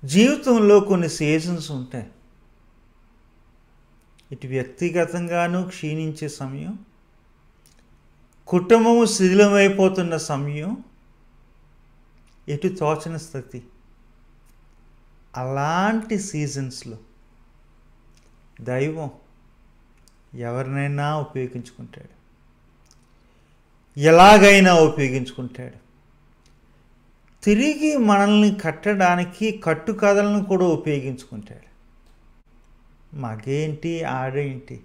జీవితంలో కొన్ని సీజన్స్ ఉంటాయి. ఇటు వ్యక్తిగతంగానూ క్షీణించే సమయం, కుటుంబము శిథిలమైపోతున్న సమయం, ఎటు తోచని స్థితి. అలాంటి సీజన్స్లో దైవం ఎవరినైనా ఉపయోగించుకుంటాడు, ఎలాగైనా ఉపయోగించుకుంటాడు. తిరిగి మనల్ని కట్టడానికి కట్టుకథలను కూడా ఉపయోగించుకుంటాడు. మగేంటి ఆడేంటి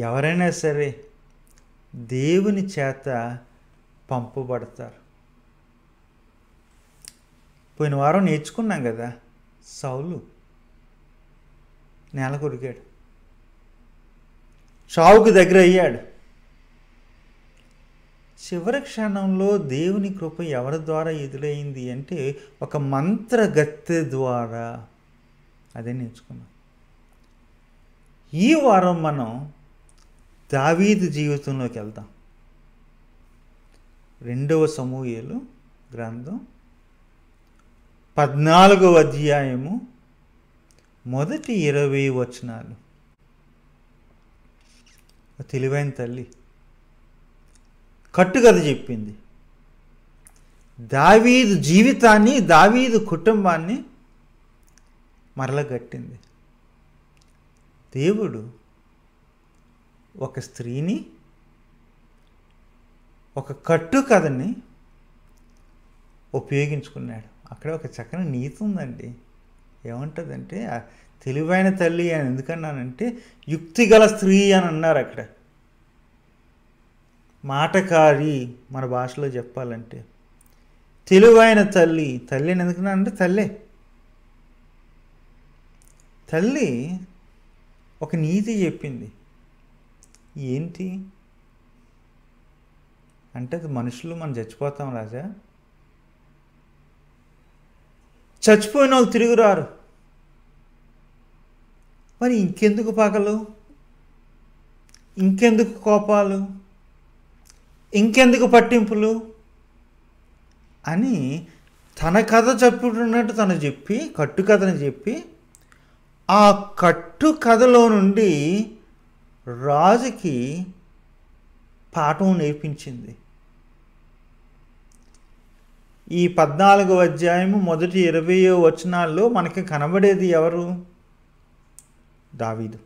ఎవరైనా సరే దేవుని చేత పంపబడతారు. పోయిన వారం నేర్చుకున్నాం కదా, సౌలు నేల కొరికాడు, చావుకు దగ్గర అయ్యాడు. చివరి క్షణంలో దేవుని కృప ఎవరి ద్వారా ఎదురైంది అంటే ఒక మంత్రగత్తె ద్వారా. అదే నేర్చుకున్నాం. ఈ వారం మనం దావీదు జీవితంలోకి వెళ్దాం. 2వ సమూయేలు గ్రంథం 14వ అధ్యాయము మొదటి 20 వచనాలు. తెలివైన తల్లి కట్టుకథ చెప్పింది. దావీదు జీవితాన్ని, దావీదు కుటుంబాన్ని మరలగట్టింది. దేవుడు ఒక స్త్రీని, ఒక కట్టుకథని ఉపయోగించుకున్నాడు. అక్కడ ఒక చక్కని నీతి ఉందండి. ఏమంటుందంటే, తెలివైన తల్లి అని ఎందుకన్నానంటే యుక్తిగల స్త్రీ అని అన్నారు. అక్కడ మాటకారి మన భాషలో చెప్పాలంటే తెలివైన తల్లి. తల్లి అని ఎందుకన్నానంటే తల్లి ఒక నీతి చెప్పింది. ఏంటి అంటే, అది మనుషులు మనం చచ్చిపోతాం రాజా, చచ్చిపోయిన వాళ్ళు తిరిగి రారు, మరి ఇంకెందుకు పగలు, ఇంకెందుకు కోపాలు, ఇంకెందుకు పట్టింపులు అని తన కథ చెప్పుకున్నట్టు తను చెప్పి, కట్టుకథని చెప్పి, ఆ కట్టుకథలో నుండి రాజుకి పాఠం నేర్పించింది. ఈ 14వ అధ్యాయము మొదటి 20వ వచనాల్లో మనకి కనబడేది ఎవరు? దావీదు,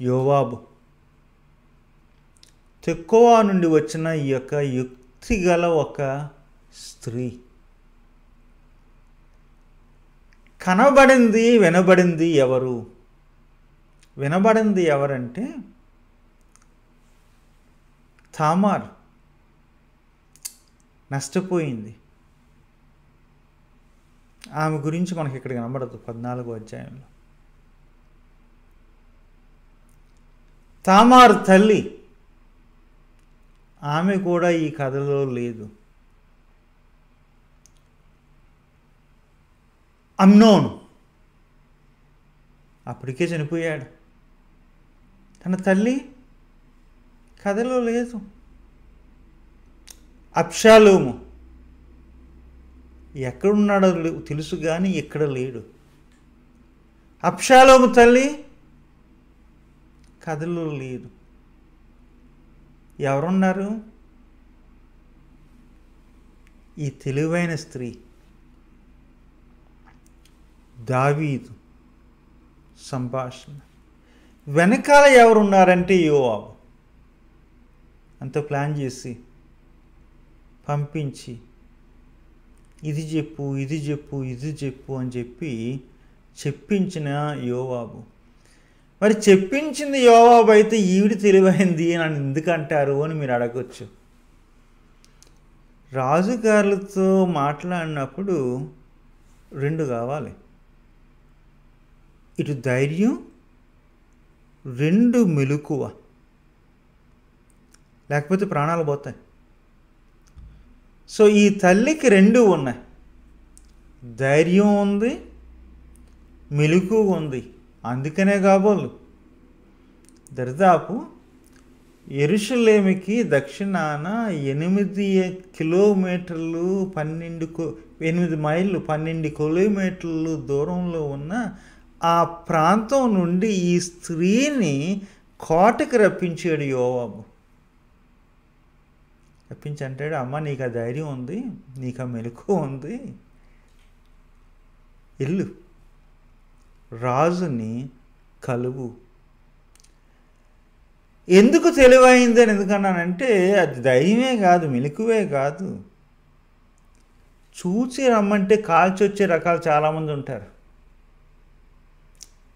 యోవాబు. తెకోవ నుండి వచ్చిన ఈ యొక్క యుక్తిగల ఒక స్త్రీ. కనబడింది, వినబడింది ఎవరు? వినబడింది ఎవరంటే తామార్ నష్టపోయింది. ఆమె గురించి మనకి ఇక్కడ కనబడదు 14వ అధ్యాయంలో. తామార్ తల్లి, ఆమె కూడా ఈ కథలో లేదు. అమ్నోను అప్పటికే చనిపోయాడు. తన తల్లి కథలో లేదు. అబ్షాలోము ఎక్కడున్నాడో తెలుసు కానీ ఇక్కడ లేడు. అబ్షాలోము తల్లి కథలో లేదు. ఎవరున్నారు? ఈ తెలివైన స్త్రీ దావీదు సంభాషణ వెనకాల ఎవరున్నారంటే యోవాబు. అంత ప్లాన్ చేసి పంపించి ఇది చెప్పు, ఇది చెప్పు, ఇది చెప్పు అని చెప్పి చెప్పించిన యోవాబు. మరి చెప్పించింది యోవాబు అయితే ఈవిడ తెలివైంది అని ఎందుకంటారు అని మీరు అడగచ్చు. రాజుగారులతో మాట్లాడినప్పుడు 2 కావాలి. ఇటు ధైర్యం, 2 మెలకువ, లేకపోతే ప్రాణాలు పోతాయి. సో ఈ తల్లికి 2 ఉన్నాయి. ధైర్యం ఉంది, మెలకువ ఉంది. అందుకనే కాబోలు దరిదాపు యెరూషలేముకి దక్షిణాన 8 కిలోమీటర్లు 8 మైళ్ళు 12 కిలోమీటర్లు దూరంలో ఉన్న ఆ ప్రాంతం నుండి ఈ స్త్రీని కోటకి రప్పించాడు యోవాబు. రప్పించి అంటాడు, అమ్మ నీకు ఆ ధైర్యం ఉంది, నీకు ఆ మెలకువ ఉంది, ఇల్లు రాజుని కలువు. ఎందుకు తెలివైంది అని ఎందుకన్నానంటే అది ధైర్యమే కాదు, మెలకువే కాదు. చూసి రమ్మంటే కాల్చి వచ్చే రకాలు చాలామంది ఉంటారు.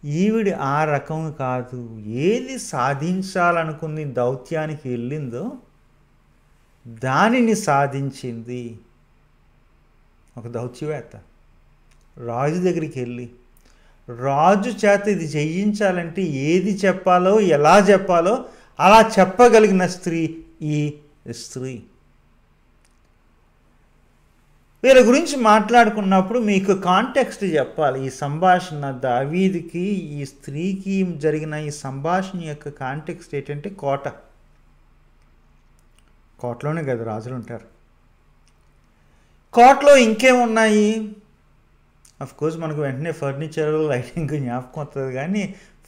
ఈవిడి ఆ రకం కాదు. ఏది సాధించాలనుకుని దౌత్యానికి వెళ్ళిందో దానిని సాధించింది. ఒక దౌత్యవేత్త రాజు దగ్గరికి వెళ్ళి రాజు చేత ఇది చేయించాలంటే ఏది చెప్పాలో ఎలా చెప్పాలో అలా చెప్పగలిగిన స్త్రీ ఈ స్త్రీ. వీళ్ళ గురించి మాట్లాడుకున్నప్పుడు మీకు కాంటెక్స్ట్ చెప్పాలి. ఈ సంభాషణ దావీదుకి ఈ స్త్రీకి జరిగిన ఈ సంభాషణ యొక్క కాంటెక్స్ట్ ఏంటంటే కోటలోనే కదా రాజులు ఉంటారు. కోటలో ఇంకేమున్నాయి? కోర్స్ మనకు వెంటనే ఫర్నిచరు లైటింగ్ జ్ఞాపకం వస్తుంది, కానీ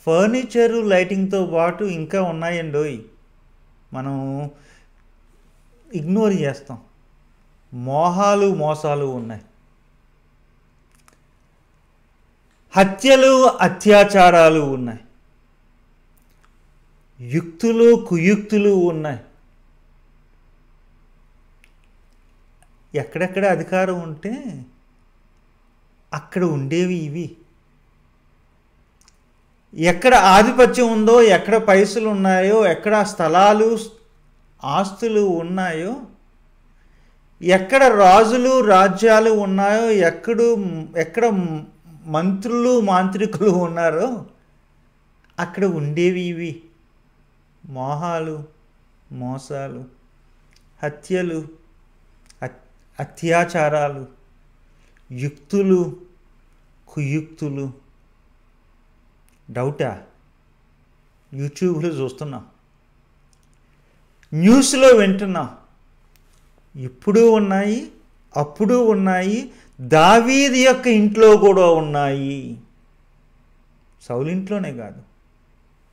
ఫర్నిచరు లైటింగ్తో పాటు ఇంకా ఉన్నాయండి. మనం ఇగ్నోర్ చేస్తాం. మోసాలు ఉన్నాయి, హత్యలు అత్యాచారాలు ఉన్నాయి, యుక్తులు కుయుక్తులు ఉన్నాయి. ఎక్కడెక్కడ అధికారం ఉంటే అక్కడ ఉండేవి ఇవి. ఎక్కడ ఆధిపత్యం ఉందో, ఎక్కడ పైసలు ఉన్నాయో, ఎక్కడ స్థలాలు ఆస్తులు ఉన్నాయో, ఎక్కడ రాజులు రాజ్యాలు ఉన్నాయో, ఎక్కడ మంత్రులు మాంత్రికులు ఉన్నారో అక్కడ ఉండేవి ఇవి. మోసాలు, హత్యలు, అత్యాచారాలు, యుక్తులు కుయుక్తులు. డౌటా? యూట్యూబ్లో చూస్తున్నాం, న్యూస్లో వింటున్నాం. ఇప్పుడు ఉన్నాయి, అప్పుడు ఉన్నాయి, దావీదు యొక్క ఇంట్లో కూడా ఉన్నాయి. సౌలు ఇంట్లోనే కాదు,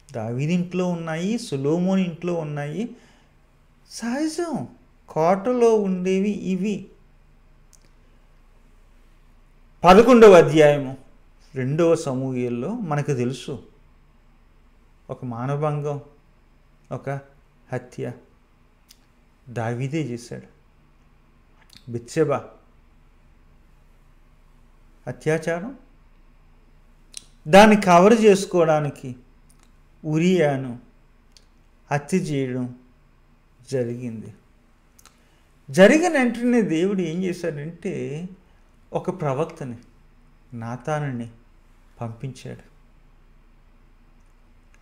దావీదు ఇంట్లో ఉన్నాయి, సొలొమోను ఇంట్లో ఉన్నాయి. సహజం, కోటలో ఉండేవి ఇవి. 11వ అధ్యాయము 2వ సమూయేల్లో మనకు తెలుసు, ఒక మానభంగం, ఒక హత్య దావీదే చేశాడు. బెత్షెబ అత్యాచారం, దాన్ని కవర్ చేసుకోవడానికి ఉరియాను హత్య చేయడం జరిగింది. జరిగిన వెంటనే దేవుడు ఏం చేశాడంటే ఒక ప్రవక్తని, నాతానుని పంపించాడు.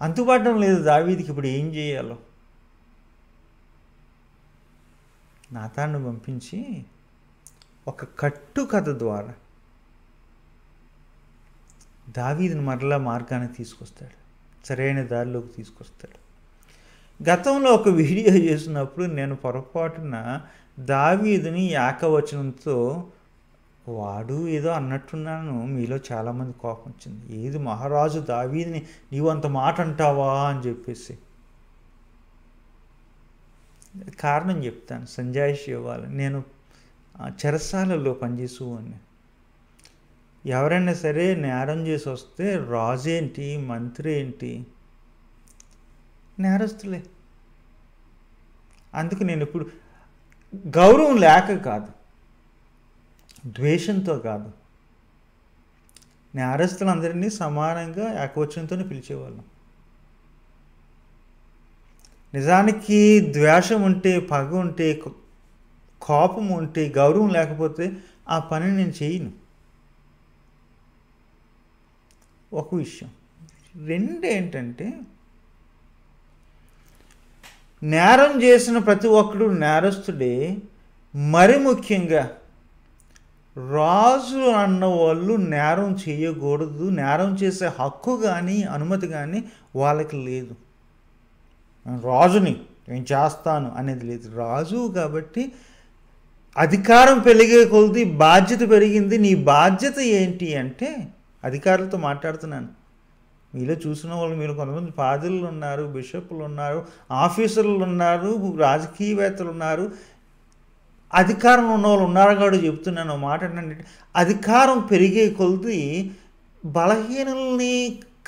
అంతుపడడం లేదు దావీదుకి ఇప్పుడు ఏం చేయాలో. నాతాను పంపించి ఒక కట్టు కథ ద్వారా దావీదుని మరలా మార్గానికి తీసుకొస్తాడు, సరైన దారిలోకి తీసుకొస్తాడు. గతంలో ఒక వీడియో చేసినప్పుడు నేను పొరపాటున దావీదుని ఏకవచనంతో వాడు ఏదో అన్నట్టున్నాను. మీలో చాలామంది కోపం వచ్చింది, ఏది మహారాజు దావీదుని నీవు అంత మాట అంటావా అని చెప్పేసి. కారణం చెప్తాను, సంజాయిషి ఇవ్వాలి. నేను చెరసాలలో పనిచేసేవాడిని. ఎవరైనా సరే నేరం చేసి వస్తే రాజు ఏంటి, మంత్రి ఏంటి, నేరస్తులే. అందుకు నేను ఇప్పుడు గౌరవం లేక కాదు, ద్వేషంతో కాదు, నేరస్తులందరినీ సమానంగా ఏకవచనంతోనే పిలిచేవాళ్ళం. నిజానికి ద్వేషం ఉంటే, పగ ఉంటే, కోపం ఉంటే, గౌరవం లేకపోతే ఆ పని నేను చేయను. ఒక విషయం. రెండు ఏంటంటే, నేరం చేసిన ప్రతి ఒక్కడు నేరస్తుడే. మరి ముఖ్యంగా రాజు అన్న వాళ్ళు నేరం చేయకూడదు, నేరం చేసే హక్కు కానీ అనుమతి కానీ వాళ్ళకి లేదు. రాజుని, నేను చేస్తాను అనేది లేదు. రాజు కాబట్టి అధికారం పెరిగే కొలది బాధ్యత పెరిగింది. నీ బాధ్యత ఏంటి అంటే, అధికారులతో మాట్లాడుతున్నాను, మీలో చూసిన వాళ్ళు, మీరు కొంతమంది పాదులు ఉన్నారు, బిషప్లు ఉన్నారు, ఆఫీసర్లు ఉన్నారు, రాజకీయవేత్తలు ఉన్నారు, అధికారం ఉన్న వాళ్ళు ఉన్నారు కాబట్టి చెప్తున్నాను మాట ఏంటంటే, అధికారం పెరిగే కొలది బలహీనుల్ని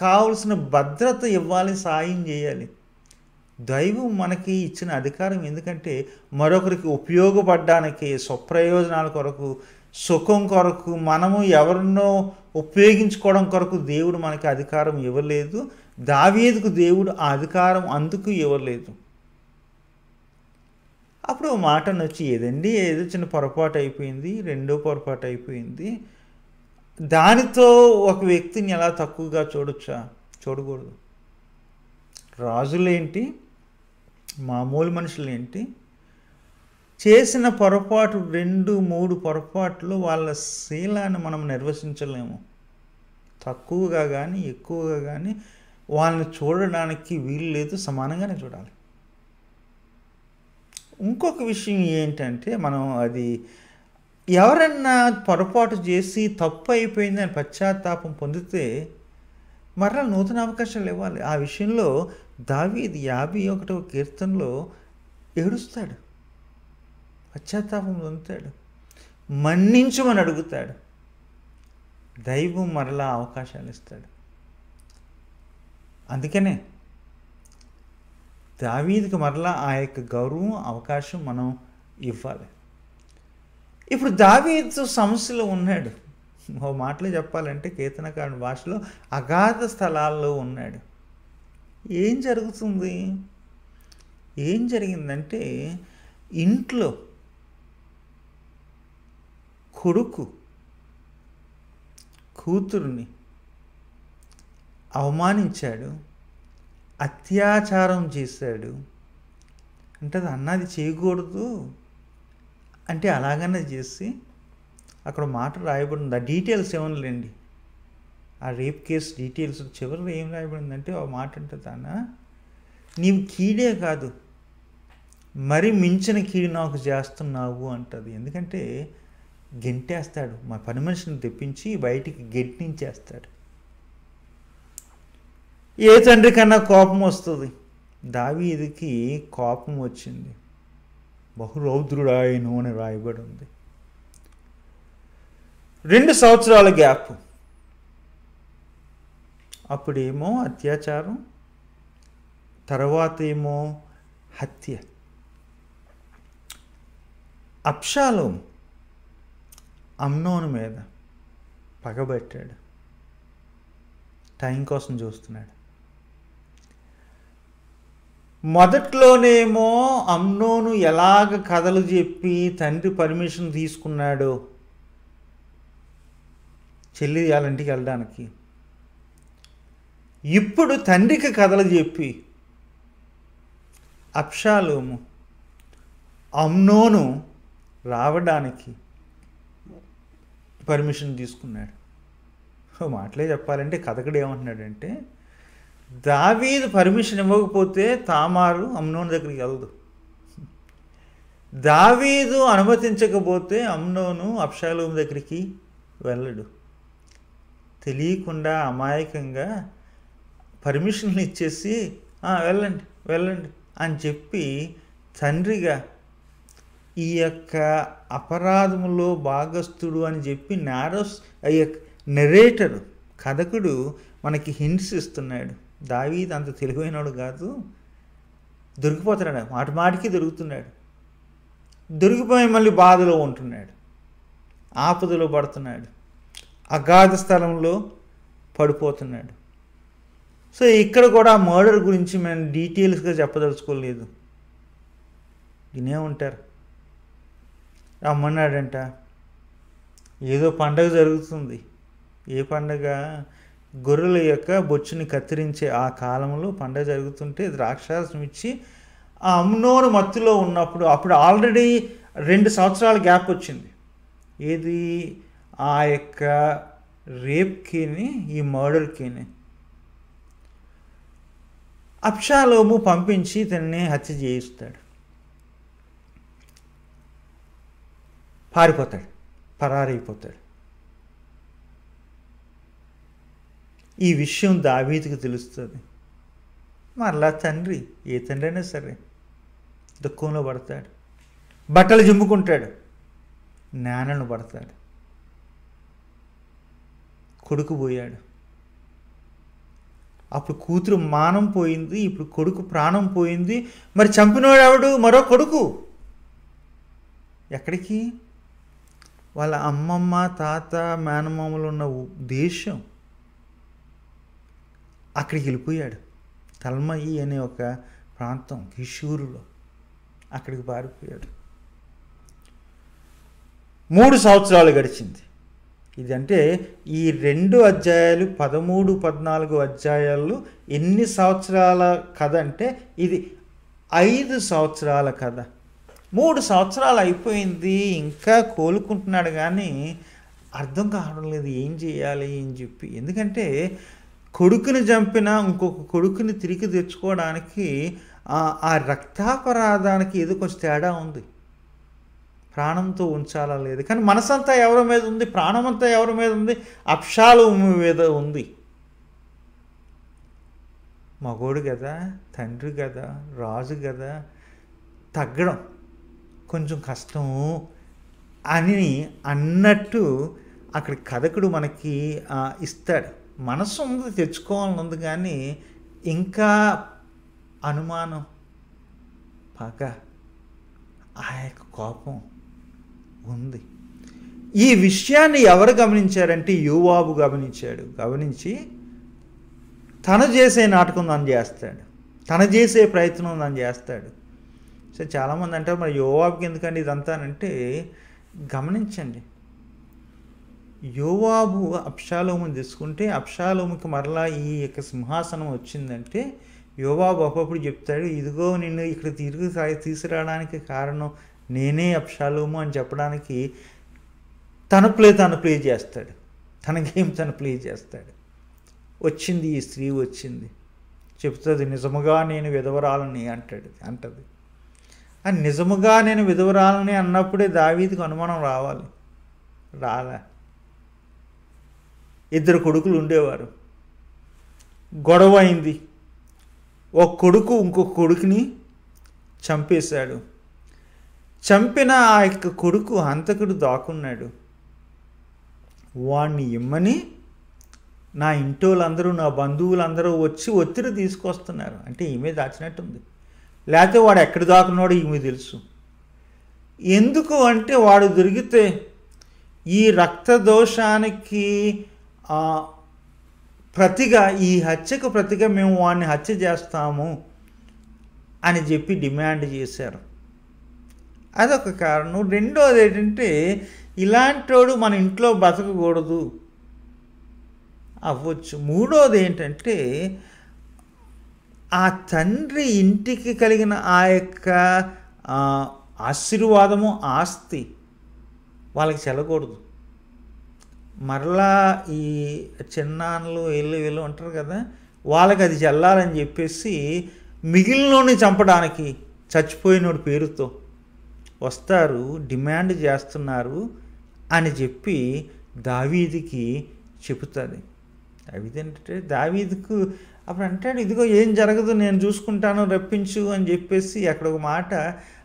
కావలసిన భద్రత ఇవ్వాలి, సాయం చేయాలి. దైవం మనకి ఇచ్చిన అధికారం ఎందుకంటే మరొకరికి ఉపయోగపడడానికి, స్వప్రయోజనాల కొరకు, సుఖం కొరకు, మనము ఎవరినో ఉపయోగించుకోవడం కొరకు దేవుడు మనకి అధికారం ఇవ్వలేదు. దావీదుకు దేవుడు ఆ అధికారం అందుకు ఇవ్వలేదు. అప్పుడు మాట వచ్చి, ఏదండి ఏదో చిన్న పొరపాటు అయిపోయింది, రెండో పొరపాటు అయిపోయింది, దానితో ఒక వ్యక్తిని ఎలా తక్కువగా చూడొచ్చా? చూడకూడదు. రాజులేంటి, మామూలు మనుషులేంటి, చేసిన పొరపాటు 2-3 పొరపాట్లు వాళ్ళ శీలాన్ని మనం నిర్వచించలేము. తక్కువగా కానీ ఎక్కువగా కానీ వాళ్ళని చూడడానికి వీలు లేదు, సమానంగానే చూడాలి. ఇంకొక విషయం ఏంటంటే, మనం అది ఎవరన్నా పొరపాటు చేసి తప్పు అయిపోయిందని పశ్చాత్తాపం పొందితే మరలా నూతన అవకాశాలు ఇవ్వాలి. ఆ విషయంలో దావీదు 51వ కీర్తనలో ఏడుస్తాడు, పశ్చాత్తాపం పొందుతాడు, మన్నించమని అడుగుతాడు. దైవం మరలా అవకాశాలు ఇస్తాడు. అందుకనే దావీదుకి మరలా ఆ యొక్క గౌరవం, అవకాశం మనం ఇవ్వాలి. ఇప్పుడు దావీదు సమస్యలో ఉన్నాడు. ఓ మాటలో చెప్పాలంటే కీర్తనకారుని భాషలో అగాధ స్థలాల్లో ఉన్నాడు. ఏం జరుగుతుంది? ఏం జరిగిందంటే, ఇంట్లో కొడుకు కూతురుని అవమానించాడు, అత్యాచారం చేశాడు. అంటే అది అన్నది చేయకూడదు అంటే అలాగనే చేసి, అక్కడ మాట రాయబడింది. ఆ డీటెయిల్స్ ఏమనలేండి, ఆ రేప్ కేసు డీటెయిల్స్ చివరిలో ఏం రాయబడిందంటే, ఆ మాట అంటే నీవు కీడే కాదు, మరి మించిన కీడు నాకు చేస్తున్నావు అంటది. ఎందుకంటే గెంటేస్తాడు, మా పని మనిషిని తెప్పించి బయటికి గెంటించేస్తాడు. ఏ తండ్రి కన్నా కోపం వస్తుంది. దావీదుకి కోపం వచ్చింది. బహురౌద్రుడాయను అని రాయబడి ఉంది. 2 సంవత్సరాల గ్యాప్. అప్పుడేమో అత్యాచారం, తర్వాత ఏమో హత్య. అబ్షాలోము అమ్నోను మీద పగబట్టాడు, టైం కోసం చూస్తున్నాడు. మొదట్లోనేమో అమ్నోను ఎలాగ కథలు చెప్పి తండ్రి పర్మిషన్ తీసుకున్నాడో చెల్లి వాళ్ళ ఇంటికి వెళ్ళడానికి, ఇప్పుడు తండ్రికి కథలు చెప్పి అబ్షాలోము అమ్నోను రావడానికి పర్మిషన్ తీసుకున్నాడు. మాటలే చెప్పాలంటే కథకుడు ఏమంటున్నాడంటే, దావీదు పర్మిషన్ ఇవ్వకపోతే తామారు అమ్నోను దగ్గరికి వెళ్ళదు, దావీదు అనుమతించకపోతే అమ్నోను అబ్షాలోము దగ్గరికి వెళ్ళడు. తెలియకుండా అమాయకంగా పర్మిషన్లు ఇచ్చేసి వెళ్ళండి వెళ్ళండి అని చెప్పి తండ్రిగా ఈ యొక్క అపరాధములో భాగస్థుడు అని చెప్పి నెరేటర్ కథకుడు మనకి హింట్స్ ఇస్తున్నాడు. దావీదు అంత తెలివైనడు కాదు, దొరికిపోతున్నాడు, మాటికి దొరుకుతున్నాడు. దొరికిపోయి మళ్ళీ బాధలో ఉంటున్నాడు, ఆపదలో పడుతున్నాడు, అగాధ స్థలంలో పడిపోతున్నాడు. సో ఇక్కడ కూడా మర్డర్ గురించి మేము డీటెయిల్స్గా చెప్పదలుచుకోలేదు. వినే ఉంటారు, రమ్మన్నాడంట, ఏదో పండగ జరుగుతుంది. ఏ పండగ? గొర్రెల యొక్క బొచ్చుని కత్తిరించే ఆ కాలంలో పండగ జరుగుతుంటే ద్రాక్షారసం ఇచ్చి ఆ అమ్నోను మత్తులో ఉన్నప్పుడు, అప్పుడు ఆల్రెడీ 2 సంవత్సరాల గ్యాప్ వచ్చింది. ఏది? ఆ యొక్క రేప్కిని ఈ మర్డర్కిని. అబ్షాలోము పంపించి తనని హత్య చేయిస్తాడు. పారిపోతాడు, పరారైపోతాడు. ఈ విషయం దావీదుకు తెలుస్తుంది. మరలా తండ్రి, ఏ తండ్రి అయినా సరే దుఃఖంలో పడతాడు, బట్టలు జిమ్ముకుంటాడు, నేలను పడతాడు. కొడుకు పోయాడు, అప్పుడు కూతురు మానం పోయింది, ఇప్పుడు కొడుకు ప్రాణం పోయింది. మరి చంపినవాడు ఎవడు? మరో కొడుకు. ఎక్కడికి? వాళ్ళ అమ్మమ్మ, తాత, మేనమామలు ఉన్న దేశం, అక్కడికి వెళ్ళిపోయాడు. తల్మయి అనే ఒక ప్రాంతం కిషూరులో, అక్కడికి పారిపోయాడు. 3 సంవత్సరాలు గడిచింది. ఇదంటే ఈ 2 అధ్యాయాలు 13, 14 అధ్యాయాలు ఎన్ని సంవత్సరాల కథ అంటే ఇది 5 సంవత్సరాల కథ. 3 సంవత్సరాలు అయిపోయింది, ఇంకా కోలుకుంటున్నాడు, కానీ అర్థం కావడం లేదు ఏం చేయాలి అని చెప్పి. ఎందుకంటే కొడుకుని చంపిన ఇంకొక కొడుకుని తిరిగి తెచ్చుకోవడానికి ఆ రక్తాపరాధానికి ఏదో కొంచెం తేడా ఉంది. ప్రాణంతో ఉంచాలా లేదు, కానీ మనసంతా ఎవరి మీద ఉంది? ప్రాణమంతా ఎవరి మీద ఉంది? అబ్షాలోము మీద ఉంది. మగోడు కదా, తండ్రి కదా, రాజు కదా, తగ్గడం కొంచెం కష్టము అని అన్నట్టు అక్కడ కథకుడు మనకి ఇస్తాడు. మనసు ఉంది, తెచ్చుకోవాలని ఉంది, కానీ ఇంకా అనుమానం, పగ, ఆ యొక్క కోపం ఉంది. ఈ విషయాన్ని ఎవరు గమనించారంటే యోవాబు గమనించాడు. గమనించి తను చేసే నాటకం నన్ను చేస్తాడు, తను చేసే ప్రయత్నం నన్ను చేస్తాడు. సో చాలామంది అంటారు మరి యోవాబుకి ఎందుకండి ఇదంతా అంటే, గమనించండి, యోవాబు అబ్షాలోముని తీసుకుంటే అబ్షాలోముకి మరలా ఈ యొక్క సింహాసనం వచ్చిందంటే యోవాబు అప్పుడు చెప్తాడు, ఇదిగో నిన్ను ఇక్కడ తిరిగి తీసుకురావడానికి కారణం నేనే అబ్షాలోము అని చెప్పడానికి తను ప్లే చేస్తాడు, తన గేమ్ తను ప్లే చేస్తాడు. వచ్చింది ఈ స్త్రీ వచ్చింది, చెప్తుంది నిజముగా నేను విధవరాలని అంటది. అని నిజముగా నేను విధవరాలని అన్నప్పుడే దావీదుకు అనుమానం రావాలి. రాలే. 2 కొడుకులు ఉండేవారు, గొడవ అయింది. ఒక కొడుకు ఇంకొక కొడుకుని చంపేశాడు. చంపిన ఆ యొక్క కొడుకు హంతకుడు దాక్కున్నాడు. వాడిని ఇమ్మని నా ఇంటోళ్ళందరూ, నా బంధువులందరూ వచ్చి ఒత్తిడి తీసుకొస్తున్నారు. అంటే ఈమె దాచినట్టుంది, లేకపోతే వాడు ఎక్కడ దాక్కున్నాడో ఈమె తెలుసు. ఎందుకు అంటే వాడు దొరికితే ఈ రక్తదోషానికి ప్రతిగా, ఈ హత్యకు ప్రతిగా మేము వాడిని హత్య చేస్తాము అని చెప్పి డిమాండ్ చేశారు. అదొక కారణం. రెండోది ఏంటంటే ఇలాంటోడు మన ఇంట్లో బతకకూడదు అవ్వచ్చు. మూడోది ఏంటంటే ఆ తండ్రి ఇంటికి కలిగిన ఆ యొక్క ఆశీర్వాదము, ఆస్తి వాళ్ళకి చెల్లకూడదు. మరలా ఈ చిన్నాన్నలు వీళ్ళు ఉంటారు కదా, వాళ్ళకి అది చెల్లాలని చెప్పేసి మిగిలినోని చంపడానికి చచ్చిపోయినోడి పేరుతో వస్తారు, డిమాండ్ చేస్తున్నారు అని చెప్పి దావీదుకి చెబుతుంది. దావీదంటే దావీదుకు అప్పుడు అంటాడు, ఇదిగో ఏం జరగదు, నేను చూసుకుంటాను, రప్పించు అని చెప్పేసి అక్కడ ఒక మాట,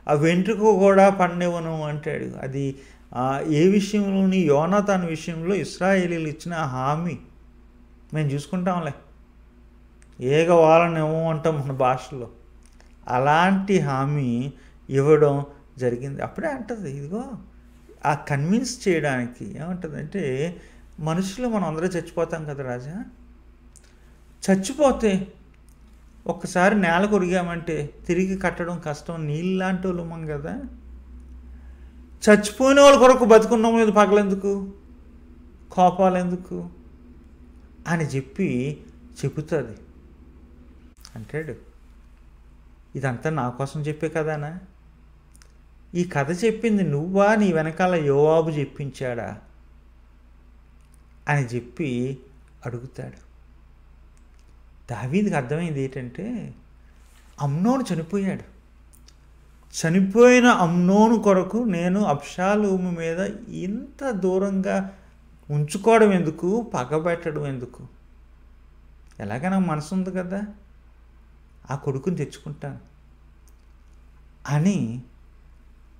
ఆ వెంట్రుక కూడా పడనివ్వను అంటాడు. అది ఏ విషయంలోని? యోనాతాను విషయంలో ఇశ్రాయేలీలు ఇచ్చిన హామీ, మేము చూసుకుంటాంలే, ఏగ వాళ్ళని ఇవ్వమంటాం మన భాషలో, అలాంటి హామీ ఇవ్వడం జరిగింది. అప్పుడే అంటుంది, ఇదిగో ఆ కన్విన్స్ చేయడానికి ఏమంటుంది అంటే, మనుషులు మనం అందరూ చచ్చిపోతాం కదా రాజా, చచ్చిపోతే ఒక్కసారి నేల కొరిగామంటే తిరిగి కట్టడం కష్టం, నీళ్ళలాంటి వాళ్ళం కదా, చచ్చిపోయిన వాళ్ళ కొరకు బతుకున్న మీద పగలెందుకు, కోపాలు ఎందుకు అని చెప్పి చెబుతుంది. అంటాడు, ఇదంతా నా కోసం చెప్పే కదానా? ఈ కథ చెప్పింది నువ్వా, నీ వెనకాల యోవాబు చెప్పించాడా అని చెప్పి అడుగుతాడు. దావీదుకి అర్థమైంది ఏంటంటే, అమ్నోను చనిపోయాడు. చనిపోయిన అమ్నోను కొరకు నేను అబ్షాలోము మీద ఇంత దూరంగా ఉంచుకోవడం ఎందుకు, పగబెట్టడం ఎందుకు? ఎలాగైనా మనసు ఉంది కదా, ఆ కొడుకుని తెచ్చుకుంటాను అని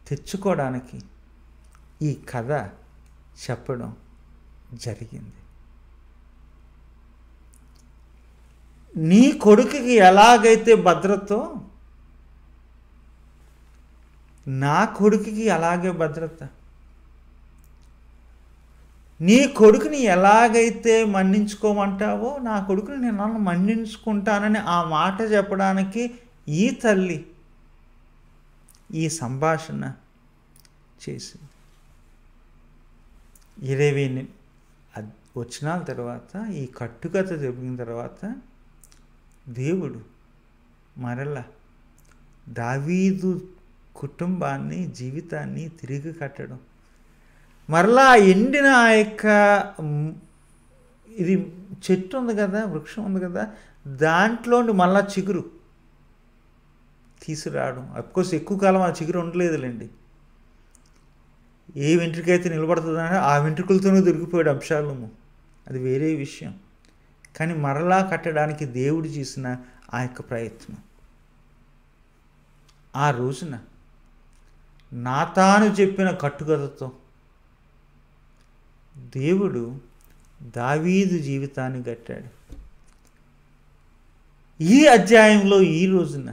తెచ్చుకోవడానికి ఈ కథ చెప్పడం జరిగింది. నీ కొడుకుకి ఎలాగైతే భద్రతో నా కొడుకుకి అలాగే భద్రత. నీ కొడుకుని ఎలాగైతే మన్నించుకోమంటావో నా కొడుకుని నేను మన్నించుకుంటానని ఆ మాట చెప్పడానికి ఈ తల్లి ఈ సంభాషణ చేసింది. 20 వచనాల తర్వాత ఈ కట్టుకథ జరిగిన తర్వాత దేవుడు మరలా దావీదు కుటుంబాన్ని, జీవితాన్ని తిరిగి కట్టడం, మరలా ఎండిన ఆ యొక్క ఇది చెట్టు ఉంది కదా, వృక్షం ఉంది కదా, దాంట్లో మళ్ళా చిగురు తీసుకురావడం. అఫ్కోర్స్ ఎక్కువ కాలం ఆ చిగురు ఉండలేదులేండి. ఏ వెంట్రుకైతే నిలబడుతుందంటే ఆ వెంట్రుకలతోనే దొరికిపోయాడు అబ్షాలోము, అది వేరే విషయం. కానీ మరలా కట్టడానికి దేవుడు చేసిన ఆ యొక్క ప్రయత్నం, ఆ రోజున నాతాను చెప్పిన కట్టుకథతో దేవుడు దావీదు జీవితాన్ని కట్టాడు. ఈ అధ్యాయంలో ఈ రోజున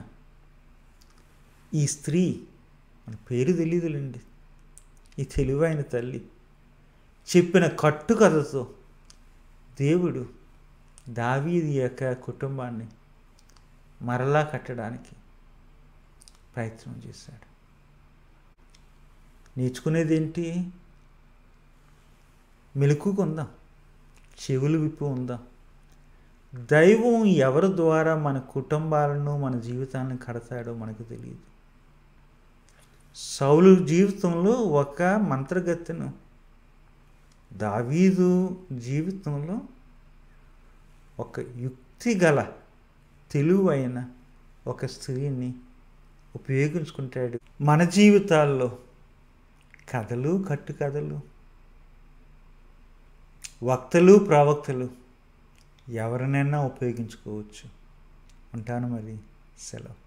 ఈ స్త్రీ, మన పేరు తెలియదులేండి, ఈ తెలివైన తల్లి చెప్పిన కట్టుకథతో దేవుడు దావీదు యొక్క కుటుంబాన్ని మరలా కట్టడానికి ప్రయత్నం చేశాడు. నేర్చుకునేది ఏంటి? మెలకుగా ఉందాం, చెవులు విప్పు ఉందాం. దైవం ఎవరి ద్వారా మన కుటుంబాలను, మన జీవితాలను కడతాడో మనకు తెలియదు. సౌలు జీవితంలో ఒక మంత్రగత్తెను, దావీదు జీవితంలో ఒక యుక్తి గల తెలివైన ఒక స్త్రీని ఉపయోగించుకుంటాడు. మన జీవితాల్లో కథలు, కట్టుకథలు, వక్తలు, ప్రవక్తలు ఎవరినైనా ఉపయోగించుకోవచ్చు. ఉంటాను మరి, సెలవు.